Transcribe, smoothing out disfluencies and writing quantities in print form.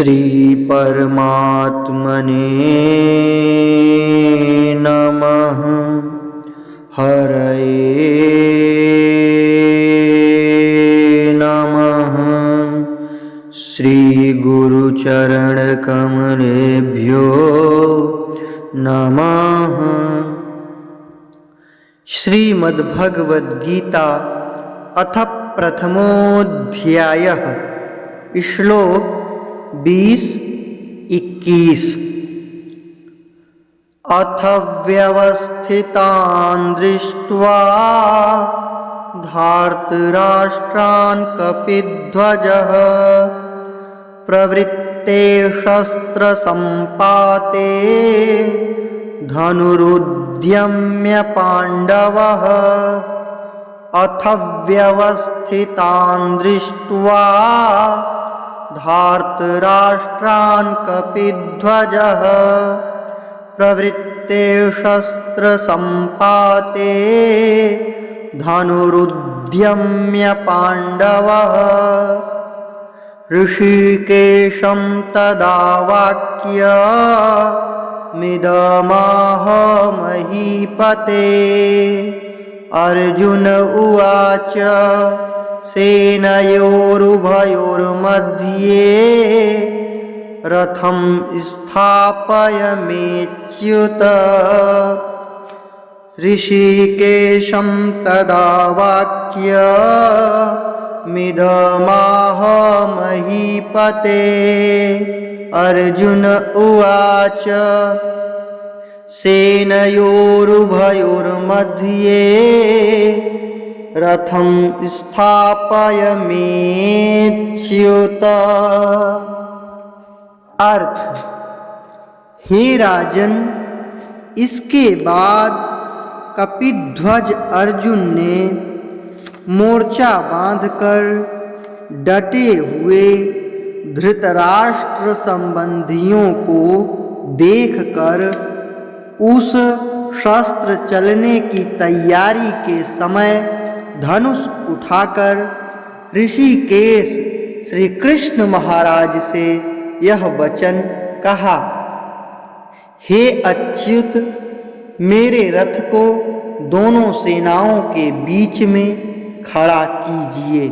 श्री परमात्मने नमः। हरये नमः। श्री गुरुचरणकमलेभ्यो नमः। श्रीमद्भगवद्गीता अथ प्रथमोऽध्यायः। श्लोक 20-21। अथ व्यवस्थितान् दृष्ट्वा धार्तराष्ट्रान् कपिध्वजः प्रवृत्ते शस्त्रसम्पाते धनुरुद्यम्य पाण्डवः। अथ व्यवस्थितान् दृष्ट्वा धार्तराष्ट्रान् कपिध्वजः प्रवृत्ते शस्त्रसम्पाते धनुरुद्यम्य पाण्डवः। ऋषिकेशं तदा वाक्यमिदमाह महीपते। अर्जुन उवाच सेनयोरुभयोर्मध्ये रथं स्थापयमेच्युत। ऋषिकेशं तदा वाक्यमिदमाह महीपते। अर्जुन उवाच सेनयोरुभयोर्मध्ये रथं स्थापयमेच्युत। अर्थ: हे राजन, इसके बाद कपिध्वज अर्जुन ने मोर्चा बांधकर डटे हुए धृतराष्ट्र संबंधियों को देखकर उस शस्त्र चलने की तैयारी के समय धनुष उठाकर ऋषिकेश श्री कृष्ण महाराज से यह वचन कहा। हे अच्युत, मेरे रथ को दोनों सेनाओं के बीच में खड़ा कीजिए।